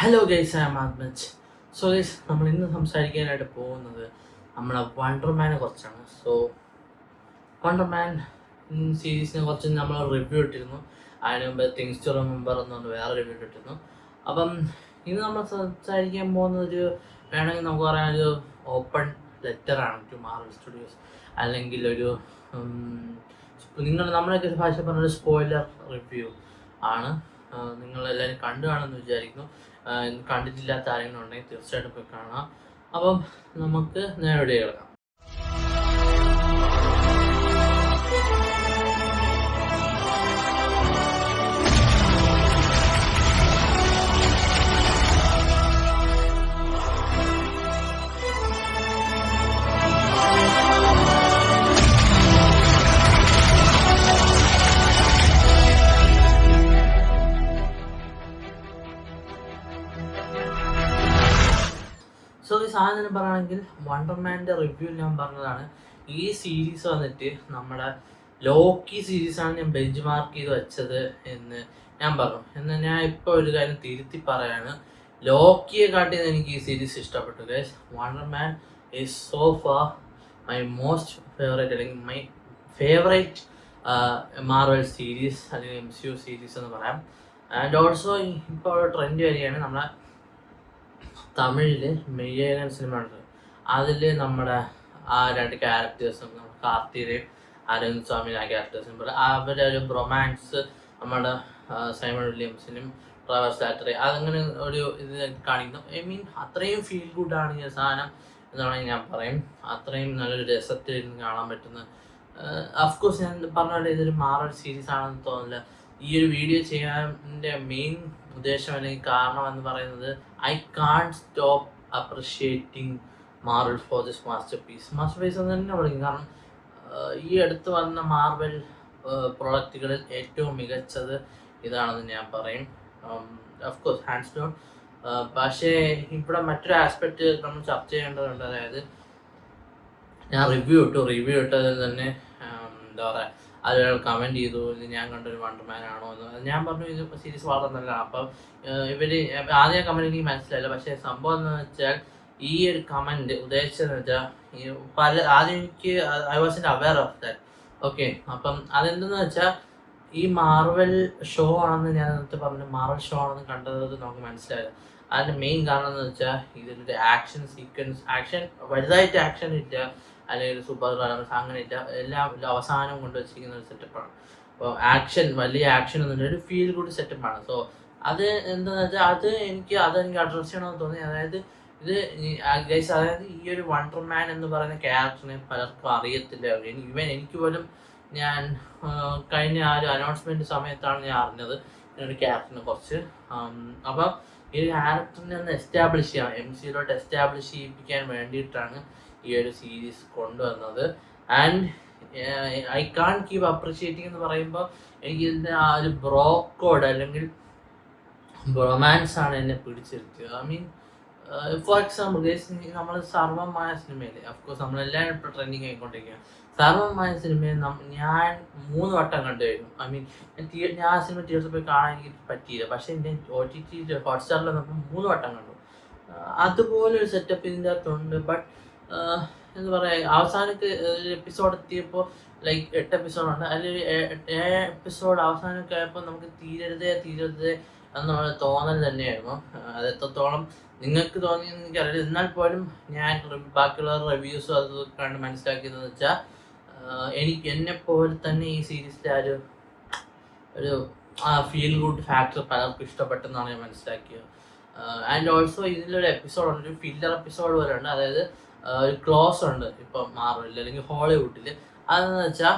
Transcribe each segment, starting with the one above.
Hello guys, I am Athmaj. So guys, നമ്മൾ ഇന്ന് സംസാരിക്കാനായിട്ട് പോകുന്നത് നമ്മളെ വണ്ടർമാനെ കുറിച്ചാണ്. സോ വണ്ടർമാൻ സീരീസിനെ കുറിച്ച് നമ്മൾ റിവ്യൂ ഇട്ടിരുന്നു. അതിന് മുമ്പ് തിങ്സ് ടു റിമെമ്പർ എന്ന് പറഞ്ഞ് വേറെ റിവ്യൂ ഇട്ടിരുന്നു. അപ്പം ഇന്ന് നമ്മൾ സംസാരിക്കാൻ പോകുന്നത് വേണമെങ്കിൽ നമുക്ക് പറയാൻ ഒരു ഓപ്പൺ ലെറ്ററാണ് ടു മാർവൽ സ്റ്റുഡിയോസ്, അല്ലെങ്കിൽ ഒരു നമ്മളൊക്കെ ഭാഷ പറഞ്ഞൊരു സ്പോയിലർ റിവ്യൂ ആണ്. നിങ്ങളെല്ലാവരും കണ്ടു കാണുമെന്ന് വിചാരിക്കുന്നു. കണ്ടിട്ടില്ലാത്ത ആരെങ്കിലും ഉണ്ടെങ്കിൽ തീർച്ചയായിട്ടും പോയി കാണാം. അപ്പം നമുക്ക് നേരെ കിടക്കാം. സോ ഈ സാധനം പറയുകയാണെങ്കിൽ വണ്ടർമാൻ്റെ റിവ്യൂ ഞാൻ പറഞ്ഞതാണ്. ഈ സീരീസ് വന്നിട്ട് നമ്മുടെ ലോക്കി സീരീസാണ് ഞാൻ ബെഞ്ച് മാർക്ക് ചെയ്ത് വെച്ചത് എന്ന് ഞാൻ പറഞ്ഞു. എന്നാൽ ഞാൻ ഇപ്പോൾ ഒരു കാര്യം തിരുത്തി പറയാണ്. ലോക്കിയെ കാട്ടിയത് എനിക്ക് ഈ സീരീസ് ഇഷ്ടപ്പെട്ടു guys. Wonder Man is so far my most favourite, അല്ലെങ്കിൽ മൈ ഫേവറേറ്റ് മാർവൽ സീരീസ്, അല്ലെങ്കിൽ MCU സീരീസ് എന്ന് പറയാം. ആൻഡ് ഓൾസോ ഇപ്പോൾ ട്രെൻഡ് വരികയാണ് നമ്മളെ തമിഴിൽ മെയ്യൻ സിനിമ ഉണ്ട്. അതിൽ നമ്മുടെ ആ രണ്ട് ക്യാരക്ടേഴ്സും കാർത്തികയും അരവിന്ദ് സ്വാമി ആ ക്യാരക്ടേഴ്സും പോലെ അവരുടെ ഒരു റൊമാൻസ് നമ്മുടെ സൈമൺ വില്യംസിനും ട്രാവർ സാറ്ററി അതങ്ങനെ ഒരു ഇത് കാണിക്കുന്നു. അത്രയും ഫീൽ ഗുഡാണ് ഈ സാധനം എന്നാണെങ്കിൽ ഞാൻ പറയും. അത്രയും നല്ലൊരു രസത്തിൽ കാണാൻ പറ്റുന്ന, അഫ്കോഴ്സ് ഞാൻ പറഞ്ഞ പോലെ ഇതൊരു മാർവൽ സീരീസ് ആണെന്ന് തോന്നില്ല. ഈ ഒരു വീഡിയോ ചെയ്യാൻ്റെ മെയിൻ ഉദ്ദേശം അല്ലെങ്കിൽ കാരണം എന്ന് പറയുന്നത് I can't stop appreciating Marvel for this masterpiece എന്ന് തന്നെ വിളിക്കും. കാരണം ഈ അടുത്ത് വന്ന മാർവൽ പ്രൊഡക്റ്റുകളിൽ ഏറ്റവും മികച്ചത് ഇതാണെന്ന് ഞാൻ പറയും. Of course hands down. പക്ഷേ ഇവിടെ മറ്റൊരു ആസ്പെക്റ്റ് നമ്മൾ ചർച്ച ചെയ്യേണ്ടതുണ്ട്. അതായത് ഞാൻ റിവ്യൂ ഇട്ടതിൽ തന്നെ എന്താ പറയുക, അതിലൊരാൾ കമൻറ്റ് ചെയ്തു ഇത് ഞാൻ കണ്ടൊരു വണ്ടർമാൻ ആണോ എന്ന്. ഞാൻ പറഞ്ഞു ഇത് സീരീസ് വളരെ നല്ലതാണ്. അപ്പം ആദ്യം കമൻറ്റ് എനിക്ക് മനസ്സിലായില്ല. പക്ഷേ സംഭവം എന്ന് വെച്ചാൽ ഈ ഒരു കമൻറ്റ് ഉദ്ദേശിച്ചതെന്ന് വെച്ചാൽ ആദ്യം എനിക്ക് I was in aware of that. Okay, അപ്പം അതെന്തെന്ന് വെച്ചാൽ ഈ മാർവൽ ഷോ ആണെന്ന് ഞാൻ നേരത്തെ പറഞ്ഞു, മാർവൽ ഷോ ആണെന്ന് കണ്ടത് നമുക്ക് മനസ്സിലായില്ല. അതിൻ്റെ മെയിൻ കാരണം എന്ന് വെച്ചാൽ ഇതിൻ്റെ ആക്ഷൻ സീക്വൻസ് വലുതായിട്ട് ആക്ഷൻ ഇല്ല, അല്ലെങ്കിൽ സൂപ്പർ ക്ലൈമാക്സ് അങ്ങനെ ഇല്ല. എല്ലാം അവസാനം കൊണ്ടുവച്ചിരിക്കുന്ന ഒരു സെറ്റപ്പാണ്. അപ്പോൾ വലിയ ആക്ഷൻ ഒന്നുമില്ല, ഒരു ഫീൽ ഗുഡ് സെറ്റപ്പാണ്. സോ അത് എന്താണെന്ന് വെച്ചാൽ അതെനിക്ക് അഡ്രസ് ചെയ്യണമെന്ന് തോന്നി. അതായത് അതായത് ഈ ഒരു വണ്ടർമാൻ എന്ന് പറയുന്ന ക്യാരക്ടറിനെ പലർക്കും അറിയത്തില്ല. എനിക്ക് പോലും ഞാൻ കഴിഞ്ഞ ആ ഒരു അനൗൺസ്മെൻറ്റ് സമയത്താണ് ഞാൻ അറിഞ്ഞത് ഒരു ക്യാരക്ടറിനെ കുറിച്ച്. അപ്പം ഈ ഒരു ക്യാരക്ടറിനെ ഒന്ന് എസ്റ്റാബ്ലിഷ് ചെയ്യാം, MCUലോട്ട് എസ്റ്റാബ്ലിഷ് ചെയ്യിപ്പിക്കാൻ വേണ്ടിയിട്ടാണ് ഈ ഒരു സീരീസ് കൊണ്ടുവന്നത്. And I can keep appreciating എന്ന് പറയുമ്പോൾ എനിക്ക് ഇതിൻ്റെ ആ ഒരു ബ്രോക്കോഡ് അല്ലെങ്കിൽ റൊമാൻസ് ആണ് എന്നെ പിടിച്ചിരുത്തിയത്. ഫോർ എക്സാമ്പിൾ നമ്മൾ സർവമായ സിനിമയിൽ അഫ്കോഴ്സ് നമ്മളെല്ലാവരും ഇപ്പോൾ ട്രെൻഡിങ് ആയിക്കൊണ്ടിരിക്കുകയാണ്. സർവമായ സിനിമയിൽ ഞാൻ 3 വട്ടം കണ്ടു കഴിഞ്ഞു. ഞാൻ ആ സിനിമ തിയേറ്ററിൽ പോയി കാണാൻ എനിക്ക് പറ്റിയില്ല. പക്ഷേ എൻ്റെ OTT ഹോട്ട്സ്റ്റാറിൽ നമ്മൾ 3 വട്ടം കണ്ടു. അതുപോലെ ഒരു സെറ്റപ്പ് ഇതിൻ്റെ അകത്തുണ്ട്. ബട്ട് എന്താ പറയുക, അവസാനത്തെ ഒരു എപ്പിസോഡ് എത്തിയപ്പോൾ ലൈക്ക് 8 എപ്പിസോഡുണ്ട്. അതിൽ 7 എപ്പിസോഡ് അവസാനമൊക്കെ ആയപ്പോൾ നമുക്ക് തീരരുതേ എന്നുള്ള തോന്നൽ തന്നെയായിരുന്നു. അത് എത്രത്തോളം നിങ്ങൾക്ക് തോന്നിയെന്ന് എനിക്കറിയില്ല. എന്നാൽ പോലും ഞാൻ ബാക്കിയുള്ള റിവ്യൂസും അത് കണ്ട് മനസ്സിലാക്കിയതെന്ന് വെച്ചാൽ എന്നെപ്പോലെ തന്നെ ഈ സീരീസിലെ ഒരു ഫീൽ ഗുഡ് ഫാക്ടർ പലർക്കും ഇഷ്ടപ്പെട്ടെന്നാണ് ഞാൻ മനസ്സിലാക്കിയത്. ആൻഡ് ഓൾസോ ഇതിലൊരു എപ്പിസോഡുണ്ട്, ഒരു ഫില്ലർ എപ്പിസോഡ് പോലെ ഉണ്ട്. അതായത് ഒരു ക്ലോസ് ഉണ്ട് ഇപ്പം മാർവലിൽ അല്ലെങ്കിൽ ഹോളിവുഡിൽ. അതെന്ന് വെച്ചാൽ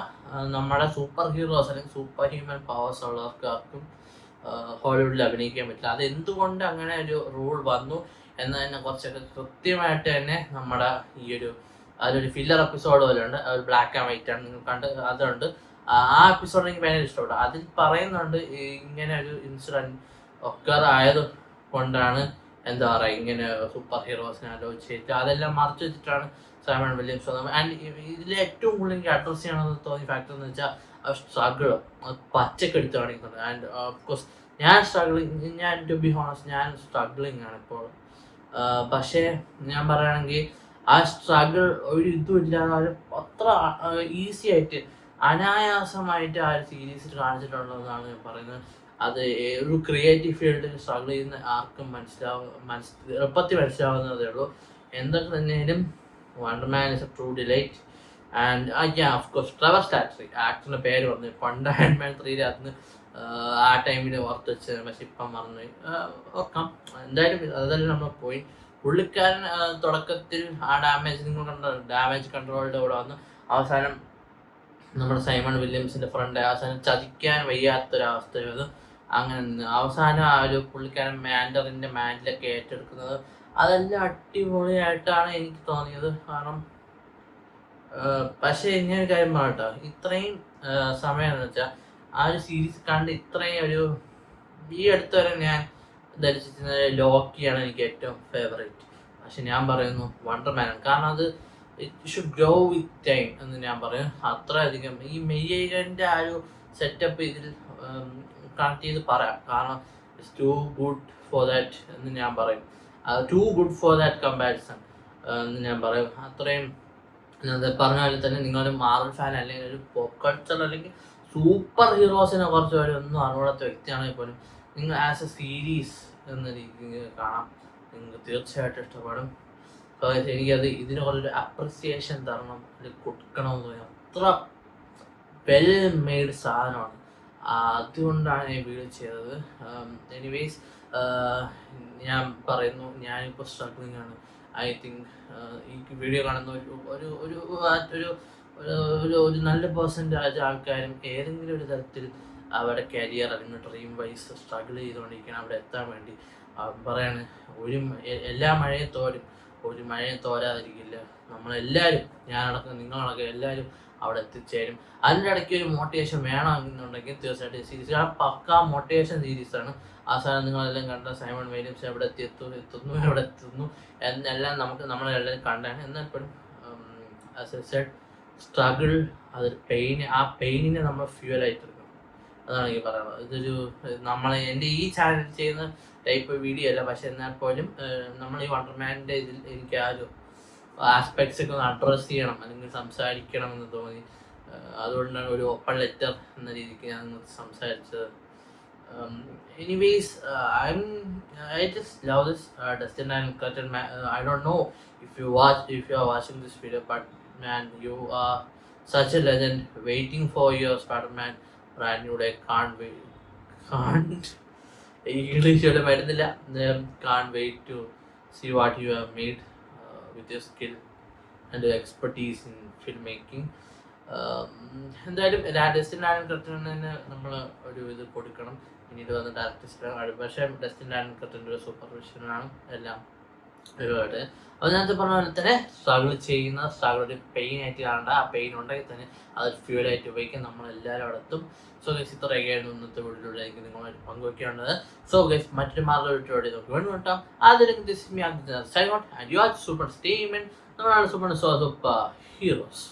നമ്മുടെ സൂപ്പർ ഹീറോസ് അല്ലെങ്കിൽ സൂപ്പർ ഹ്യൂമൻ പവേഴ്സ് ഉള്ളവർക്കും ഹോളിവുഡിൽ അഭിനയിക്കാൻ പറ്റില്ല. അത് എന്തുകൊണ്ട് അങ്ങനെ ഒരു റൂൾ വന്നു എന്നതിനെ കുറച്ചൊക്കെ കൃത്യമായിട്ട് തന്നെ നമ്മുടെ അതൊരു ഫില്ലർ എപ്പിസോഡ് പോലെ ഉണ്ട്. ഒരു ബ്ലാക്ക് ആൻഡ് വൈറ്റ് ആണ്, നിങ്ങൾ കണ്ട് അതുണ്ട്. ആ എപ്പിസോഡ് എനിക്ക് ഭയങ്കര ഇഷ്ടപ്പെട്ടു. അതിൽ പറയുന്നുണ്ട് ഇങ്ങനെ ഒരു ഇൻസിഡൻറ്റ് ഒക്കെ ആയത് കൊണ്ടാണ് എന്താ പറയുക ഇങ്ങനെ സൂപ്പർ ഹീറോസിനെ ആലോചിച്ചിട്ട് അതെല്ലാം മറച്ചു വെച്ചിട്ടാണ് സൈമൺ വില്യംസ് വന്നത്. ആൻഡ് ഇതിൽ ഏറ്റവും കൂടുതൽ എനിക്ക് അഡ്രസ് ചെയ്യണമെന്ന് തോന്നിയ ഫാക്ടർ എന്ന് വെച്ചാൽ സ്ട്രഗിൾ പച്ചക്കെടുത്ത് കാണിക്കുന്നുണ്ട്. ആൻഡ് ഓഫ്കോഴ്സ് ഞാൻ ടു ബി ഹോണസ്റ്റ് ഞാൻ സ്ട്രഗ്ലിങ് ആണ് ഇപ്പോൾ. പക്ഷേ ഞാൻ പറയുകയാണെങ്കിൽ ആ സ്ട്രഗിൾ ഒരു ഇതും ഇല്ലാതെ അവർ അത്ര ഈസി ആയിട്ട് അനായാസമായിട്ട് ആ ഒരു സീരീസിൽ കാണിച്ചിട്ടുള്ളതെന്നാണ് ഞാൻ പറയുന്നത്. അത് ഒരു ക്രിയേറ്റീവ് ഫീൽഡിൽ സ്ട്രഗിൾ ചെയ്യുന്ന ആർക്കും എളുപ്പത്തിൽ മനസ്സിലാവുന്നതേ ഉള്ളൂ. എന്തൊക്കെ തന്നെയാലും Wonder Man is a true delight. And of course Trevor Slattery ആക്ടറിൻ്റെ പേര് പറഞ്ഞു പണ്ട് ആൻഡ്മാൻ 3 അന്ന് ആ ടൈമിൽ ഓർത്ത് വെച്ച്, പക്ഷെ ഇപ്പം മറന്നുപോയി. ഓർക്കാം എന്തായാലും അതല്ല നമ്മൾ പോയി. പുള്ളിക്കാരൻ തുടക്കത്തിൽ ആ ഡാമേജ് കൺട്രോളിൻ്റെ കൂടെ വന്ന് അവസാനം നമ്മുടെ സൈമൺ വില്യംസിൻ്റെ ഫ്രണ്ട് അവസാനം ചതിക്കാൻ വയ്യാത്തൊരവസ്ഥ വന്നു. അങ്ങനെ അവസാനം ആ ഒരു പുള്ളിക്കാരൻ മാൻഡറിൻ്റെ മാൻഡിലൊക്കെ ഏറ്റെടുക്കുന്നത് അതെല്ലാം അടിപൊളിയായിട്ടാണ് എനിക്ക് തോന്നിയത്. കാരണം പക്ഷേ ഇങ്ങനൊരു കാര്യം പറയട്ടോ, ഇത്രയും സമയം എന്ന് വെച്ചാൽ ആ ഒരു സീരീസ് കണ്ട് ഇത്രയും ഒരു ഈ അടുത്ത് വരെ ഞാൻ ധരിച്ചിരുന്നത് ലോക്കിയാണ് എനിക്ക് ഏറ്റവും ഫേവറേറ്റ്. പക്ഷെ ഞാൻ പറയുന്നു വണ്ടർമാനാണ്. കാരണം അത് it should grow with time എന്ന് ഞാൻ പറയും. അത്രയധികം ഈ മെയ്യൻ്റെ ആ ഒരു സെറ്റപ്പ് ഇതിൽ കണക്ട് ചെയ്ത് പറയാം. കാരണം it's too good for that എന്ന് ഞാൻ പറയും. Too good for that comparison എന്ന് ഞാൻ പറയും. അത്രയും പറഞ്ഞ പോലെ തന്നെ നിങ്ങളൊരു മാർവൽ ഫാൻ അല്ലെങ്കിൽ ഒരു പോപ്പ് കൾച്ചർ അല്ലെങ്കിൽ സൂപ്പർ ഹീറോസിനെ കുറച്ച് പേര് ഒന്നും അറിയാത്ത വ്യക്തിയാണെങ്കിൽ പോലും നിങ്ങൾ ആസ് എ സീരീസ് എന്ന രീതിയിൽ കാണാം, നിങ്ങൾക്ക് തീർച്ചയായിട്ടും ഇഷ്ടപ്പെടും. എനിക്കത് ഇതിന് കുറച്ചൊരു അപ്രിസിയേഷൻ തരണം, അല്ലെങ്കിൽ കൊടുക്കണമെന്ന് തോന്നി. അത്ര വെൽ മെയ്ഡ് സാധനമാണ്. അതുകൊണ്ടാണ് ഞാൻ വീഡിയോ ചെയ്തത്. എനിവേസ് ഞാൻ പറയുന്നു, ഞാനിപ്പോൾ സ്ട്രഗ്ലിംഗ് ആണ്. ഐ തിങ്ക് ഈ വീഡിയോ കാണുന്ന ഒരു ഒരു ഒരു ഒരു നല്ല പെർസെൻറ്റേജ് ആൾക്കാരും ഏതെങ്കിലും ഒരു തരത്തിൽ അവരുടെ കരിയർ അല്ലെങ്കിൽ ഡ്രീം വൈസ് സ്ട്രഗിൾ ചെയ്തുകൊണ്ടിരിക്കണം അവിടെ എത്താൻ വേണ്ടി. പറയാണ് എല്ലാ മഴയും തോരും, ഒരു മഴയും തോരാതിരിക്കില്ല. നമ്മളെല്ലാവരും, ഞാനടക്കം നിങ്ങളടക്കം എല്ലാവരും അവിടെ എത്തിച്ചേരും. അതിൻ്റെ ഇടയ്ക്ക് ഒരു മോട്ടിവേഷൻ വേണമെന്നുണ്ടെങ്കിൽ തീർച്ചയായിട്ടും സീരീസ് ആ പക്കാ മോട്ടിവേഷൻ സീരീസാണ്. അവസാനം നിങ്ങളെല്ലാം കണ്ട സൈമൺ വില്യംസ് എവിടെ എത്തുന്നു എന്നെല്ലാം നമ്മളെല്ലാം കണ്ടാണ്. എന്നാൽ പോലും ആസ് എ സെഡ് സ്ട്രഗിൾ അതൊരു ആ പെയിനിനെ നമ്മൾ ഫ്യൂവലായിട്ട് എടുക്കണം. അതാണ് എനിക്ക് പറയുന്നത്. ഇതൊരു എൻ്റെ ഈ ചാനൽ ചെയ്യുന്ന ടൈപ്പ് വീഡിയോ അല്ല, പക്ഷെ എന്നാൽ പോലും നമ്മൾ ഈ വണ്ടർമാൻ്റെ ഇതിൽ എനിക്ക് ആ ഒരു ആസ്പെക്ട്സ് ഒക്കെ ഒന്ന് അഡ്രസ് ചെയ്യണം അല്ലെങ്കിൽ സംസാരിക്കണം എന്ന് തോന്നി. അതുകൊണ്ടാണ് ഒരു ഓപ്പൺ ലെറ്റർ എന്ന രീതിക്ക് ഞാൻ സംസാരിച്ചത്. Anyways, I just love this Dustin and Curtin. I don't know if you are watching this video, but man, you are such a legend. Waiting for your Spider-Man brand new day. Can't English വരുന്നില്ല. Can't wait to see what you have made with your skill and your expertise in filmmaking. എന്തായാലും Dustin and കർട്ടന് നമ്മൾ ഒരു ഇത് കൊടുക്കണം. പിന്നീട് വന്ന ഡയറക്ടേഴ്സിനാണ്, പക്ഷേ Dustin and കർട്ടൻ്റെ ഒരു സൂപ്പർവിഷനാണ് എല്ലാം ഒരുപാട്. അപ്പോൾ നേരത്തെ പറഞ്ഞ പോലെ തന്നെ സ്ട്രഗിൾ ഒരു പെയിൻ ആയിട്ട് കാണണ്ട. ആ പെയിൻ ഉണ്ടെങ്കിൽ തന്നെ അതൊരു ഫ്യൂലായിട്ട് ഉപയോഗിക്കാൻ നമ്മളെല്ലാവരും അവിടെ എത്തും. സോ ഗൈസ്, ഇത്രയൊക്കെയായിരുന്നു ഇന്നത്തെ വീഡിയോയിലൂടെ എനിക്ക് നിങ്ങളുമായിട്ട് പങ്കുവയ്ക്കേണ്ടത്. സോ ഗൈസ്, മറ്റൊരു മാർഗം നമുക്ക് വേണ്ടിട്ടാം. അതിലേക്ക് സൂപ്പർ സ്റ്റേറ്റ്മെന്റ് നമ്മളാണ് സൂപ്പർ ഹീറോസ്.